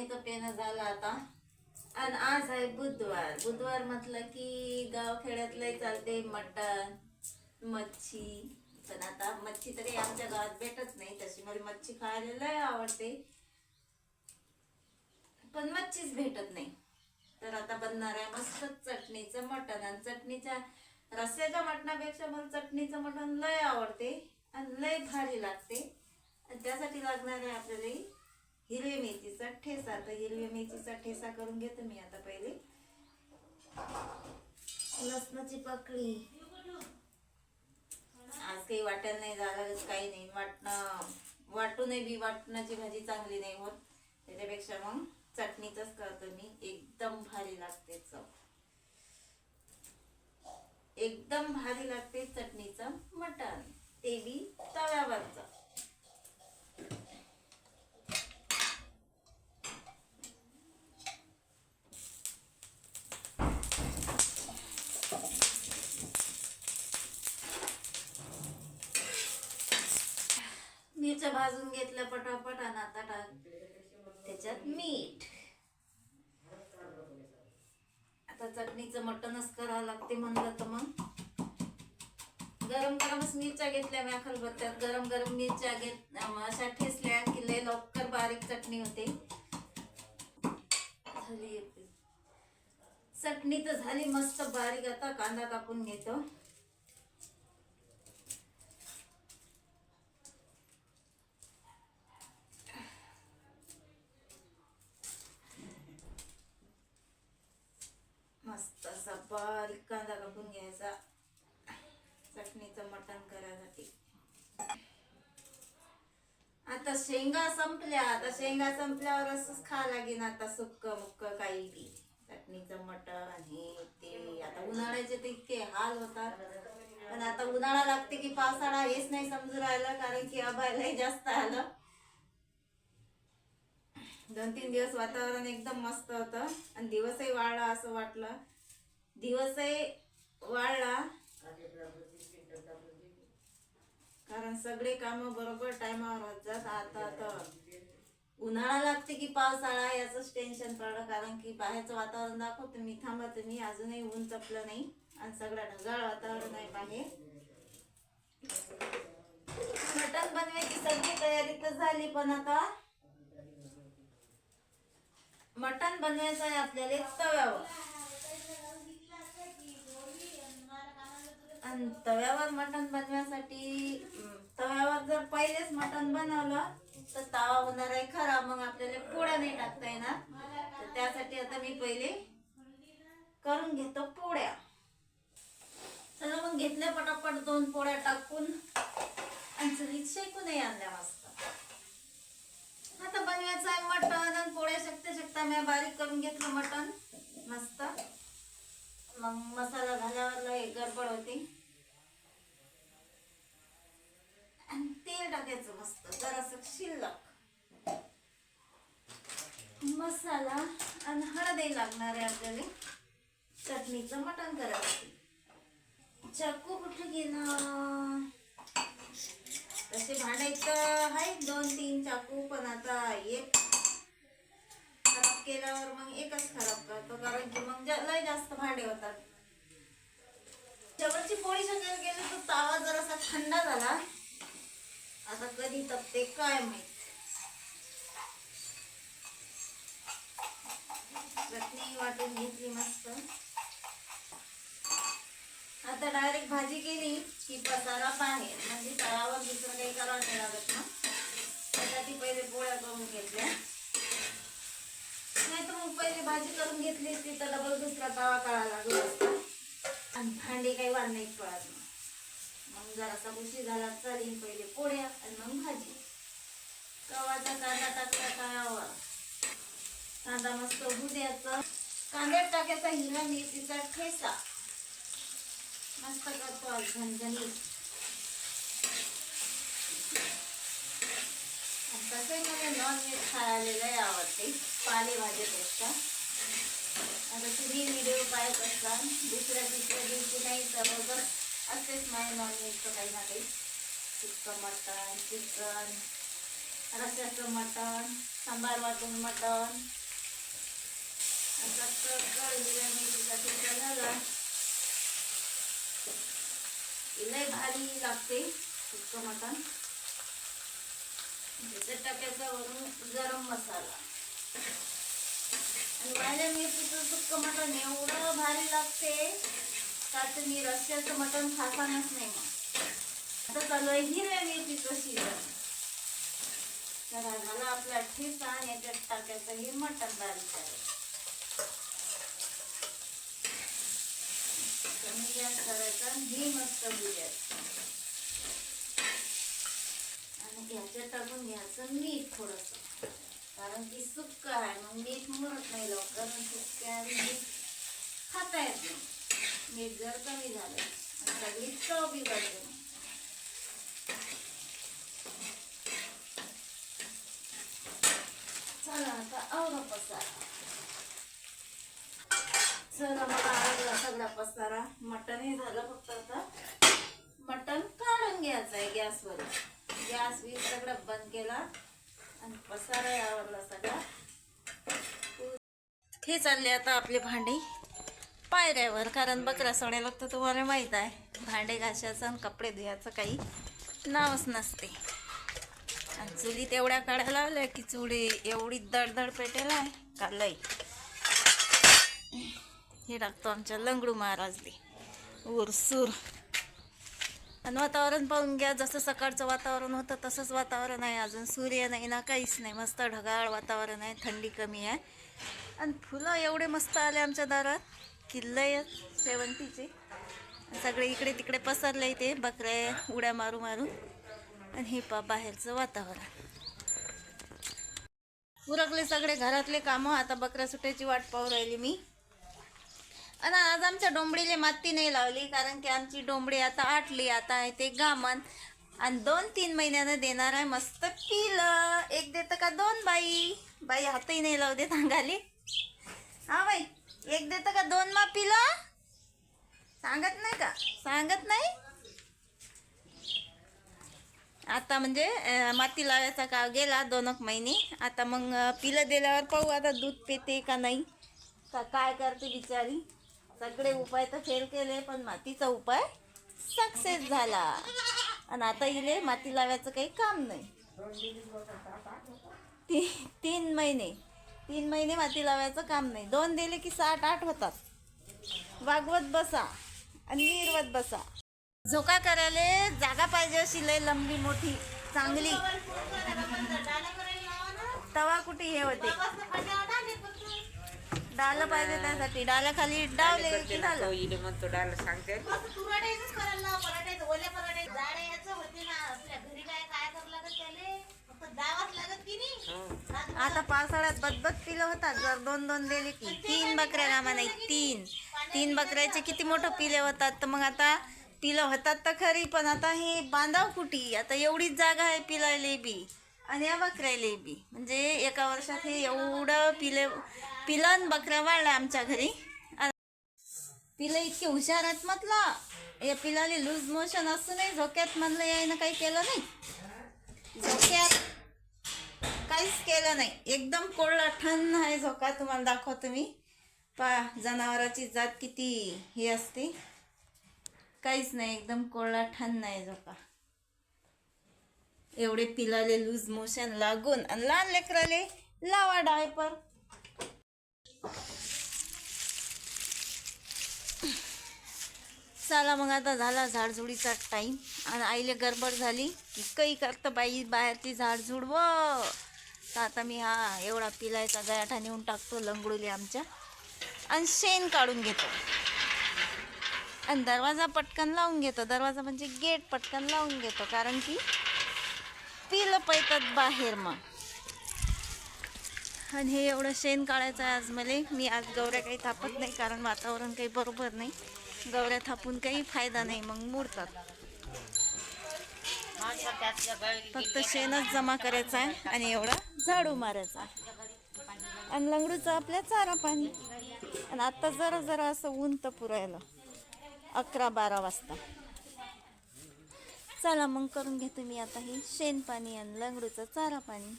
पाणीचं पेनं झालं आता. आणि आज आहे बुधवार. बुधवार म्हटलं की गावखेड्यातलंही चालते मटण, मच्छी. पण आता मच्छी तरी आमच्या गावात भेटत नाही, तशी मला मच्छी खायला लय आवडते, पण मच्छीच भेटत नाही. तर आता बनणार आहे मस्त चटणीचं मटण. आणि चटणीच्या रस्स्याच्या मटणापेक्षा मला चटणीचं मटण लय आवडते आणि लय भारी लागते. आणि त्यासाठी लागणार आहे आपल्याला हिरवी मेथीचा ठेसा. तर हिरवी मेथीचा ठेसा करून घेते मी आता. पहिले लसणाची पाकळी. आज काही वाटायला नाही झालं, काही नाही वाटू नाही बी. वाटणाची भाजी चांगली नाही होत, त्याच्यापेक्षा मग चटणीच करतो मी. एकदम भारी लागते चव, एकदम भारी लागते चटणीचं मटण, ते बी तव्यावरचं. मिरच्या भाजून घेतल्या पटापट. आणि आता त्याच्यात मीठ. आता चटणीचं मटणच करावं लागते म्हणलं तर मग गरम गरमच मिरच्या घेतल्या मी खलबत्त्यात. गरम गरम मिरच्या अशा ठेसल्या की लय लवकर बारीक चटणी होते. झाली चटणी तर झाली मस्त बारीक. आता कांदा कापून घेतो. मस्त असा बारीक कांदा कापून घ्यायचा चटणीचं मटण करायसाठी. आता शेंगा संपल्या. आता शेंगा संपल्यावर असंच खा लागेन आता सुक्क मुक्क काही बी. चटणीचं मटण हे ते. आता उन्हाळ्याचे तर इतके हाल होतात, पण आता उन्हाळा लागते की पावसाळा हेच नाही समजून राहिलं, कारण की आभाळही जास्त आलं. 2-3 दिवस वातावरण एकदम मस्त होतं आणि दिवसही वाढला असं वाटलं. दिवसही वाढला कारण सगळे काम बरोबर टायमावर होत जात. आता उन्हाळा लागते की पावसाळा याच टेन्शन पडलं, कारण की बाहेरचं वातावरण दाखवते मी. थांबते मी, अजूनही ऊन चपलं नाही आणि सगळं ढगाळ वातावरण आहे बाहेर. मटण बनवायची सगळी तयारी तर झाली, पण आता मटण बनवायचं आहे आपल्याला तव्यावर. आणि तव्यावर मटण बनवण्यासाठी तव्यावर जर पहिलेच मटण बनवलं तर तवा होणार आहे खराब, मग आपल्याला पोळ्या नाही टाकता येणार. तर त्यासाठी आता मी पहिले करून घेतो पोळ्या. चला मग घेतल्या पटापट 2 पोळ्या टाकून आणि चुलीत शेकूनही आणल्या मस्त. आता बनवायचं आहे मटण आणि पोळ्या शकता मी बारीक करून घेतलं मटण मस्त. मग मसाला झाल्यावर लय गडबड होती. आणि तेल टाकायचं मस्त जरासं शिल्लक. मसाला आणि हळदही लागणार आहे आपल्याला चटणीचं मटण करायसाठी. चाकू कुठे गेला? तसे भांडायचं आहे 2-3 चाकू, पण आता एक खराब केल्यावर मग एकच खराब करतो, कारण की मग लय जास्त भांडे होतात. शेवटची पोळी सगळ्यात गेली तर तावा जरासा थंड झाला. आता कधी तपते काय माहित. चटणी वाटून घेतली मस्त. आता डायरेक्ट भाजी केली की पसारा बाहेर, म्हणजे तळावर दुसरं काही करावं नाही लागत ना. त्यासाठी पहिले पोळ्या करून घेतल्या, नाही तर मग पहिले भाजी करून घेतली असती तर डबल दुसरा तवा काढावा लागला असता आणि भांडे काही वाढ नाही पडत. मग जरासा उशीर झाला चालेल. पहिले पोळ्या आणि मग भाजी. गव्हाचा कांदा टाकला तव्यावर. कांदा मस्त होऊ द्यायचा. कांद्यात टाकायचा हिरव्या मिरचीचा ठेसा. मस्त करतो आज झणझणीत. तसंही मला नॉनव्हेज खायला लय आवडते पालेभाज्यापेक्षा. आता तुम्ही व्हिडिओ पाहत असता दुसऱ्या तिसऱ्या दिवशी नाही तर बघत असतेच माझ्या नॉनव्हेजचं काही ना काही. सुक्कं मटण, चिकन, रस्स्याचं मटण, सांबार वाटून मटण हिरव्या मेथीचा ठेचा झाला. लय भारी लागते सुक्क मटण. त्याच्यात टाकायचा वरून गरम मसाला. आणि माझ्या मेथीचं सुक्क मटण एवढं भारी लागते का तुम्ही रस्त्याचं मटण खातानच नाही. मग आता चालू आहे हिरव्या मेथीचं शिजन. तर झाला आपला ठेचा आणि याच्यात टाकायचं हे मटण बारीक करायचं. कमी गॅस करायचा ही मस्त भुजायचं. आणि याच्यात टाकून घ्यायचं मीठ थोडंसं, कारण की सुक्क आहे मग मीठ मुरत नाही लवकर. सुक्के आणि मीठ खाता येत नाही. मीठ जर कमी झालं आणि सगळी चव बिघडते. चला आता आवरा पसारा. चला मला आवडला सगळा पसारा. मटणही झालं, फक्त आता मटण काढून घ्यायचं आहे गॅसवर. गॅस वीज सगळं बंद केला आणि पसारा आवडला सगळा. हे चालले आता आपले भांडे पायऱ्यावर, कारण बकरा सोडायला तर तुम्हाला माहीत आहे भांडे घासायचं आणि कपडे धुवायचं काही नावच नसते. आणि चुली तेवढ्या काढायला लावल्या की चुली एवढी दडदड पेटेला आहे का लई. हे टाकतो आमच्या लंगडू महाराजले उरसूर. आणि वातावरण पाहून घ्या, जसं सकाळचं वातावरण होतं तसंच वातावरण आहे. अजून सूर्य नाही ना काहीच नाही, मस्त ढगाळ वातावरण आहे, थंडी कमी आहे. आणि फुलं एवढे मस्त आले आमच्या दारात की लय शेवंतीचे. सगळे इकडे तिकडे पसरले ते बकरे उड्या मारू मारू. आणि हे पा बाहेरचं वातावरण. उरकले सगळे घरातले कामं. आता बकऱ्या सुटायची वाट पाहू राहिली मी. आणि आज आमच्या डोंबडीले माती नाही लावली, कारण की आमची डोंबडी आता आटली. आता आहे ते गामन आणि 2-3 महिन्यानं देणार आहे मस्त पिलं. एक देतं का दोन बाई. बाई हातही नाही लावू देत अंगाली. हा बाई, एक देतं का दोन मा पिलं. सांगत नाही का, सांगत नाही. आता म्हणजे माती लावायचा काळ गेला 2 महिने. आता मग पिलं दिल्यावर पाहू आता दूध पिते का नाही, का काय करते बिचारी. सगळे उपाय तर फेल केले पण मातीचा उपाय सक्सेस झाला. आणि आता इले माती लावायचं काही काम नाही. 3 महिने माती लावायचं काम नाही. 2 दिले की 7-8 होतात. वागवत बसा आणि निर्वत बसा. झोका करायला जागा पाहिजे अशी लय लंबी मोठी चांगली. तवा कुठे हे होते, डाल पाहिजे त्यासाठी. डाला खाली डावले की झालं. आता पावसाळ्यात बदबद पिलं होतात जर 2-2 दिले की. 3 बकऱ्या कामा नाही. 3 बकऱ्याचे किती मोठं पिले होतात. तर मग आता पिलं होतात तर खरी, पण आता हे बांधाव कुठी. आता एवढीच जागा आहे पिलायले बी आणि या बकऱ्याले बी. म्हणजे एका वर्षात हे एवढं पिलं बकऱ्या वाढल्या आमच्या घरी. पिलं इतके हुशार आहेत म्हटलं. या पिलाले लूज मोशन असं नाही. झोक्यात म्हणलं यायनं काही केलं नाही. झोक्यात काहीच केलं नाही. एकदम कोरडा ठण आहे झोका. तुम्हाला दाखवतो मी. पा जनावराची जात किती हे असते. काहीच नाही, एकदम कोरडा ठण नाही झोका. एवढे पिलाले लूज मोशन लागून. आणि लहान लेकराले लावा डायपर. चला मग आता झाला झाडझुडीचा टाईम. आणि आईले गडबड झाली की काही करतं बाई बाहेरची झाडझुड व. तर आता मी हा एवढा पिलायचा गयाठा नेऊन टाकतो लंगडूले आमच्या. आणि शेण काढून घेतो आणि दरवाजा पटकन लावून घेतो. दरवाजा म्हणजे गेट पटकन लावून घेतो, कारण की पिलं पैतात बाहेर मग. आणि हे एवढं शेण काढायचं आहे आज मला. मी आज गवऱ्या काही थापत नाही, कारण वातावरण काही बरोबर नाही. गवऱ्या थापून काही फायदा नाही, मग मुरतात. फक्त शेणच जमा करायचं आहे आणि एवढा झाडू मारायचा आहे. आणि लंगडूचं आपल्या चारा पाणी. आणि आता जरा जरा असं ऊन तर पुरायला 11-12 वाजता. चला मग करून घेतो मी आता हे शेण पाणी आणि लंगडूचं चारा पाणी.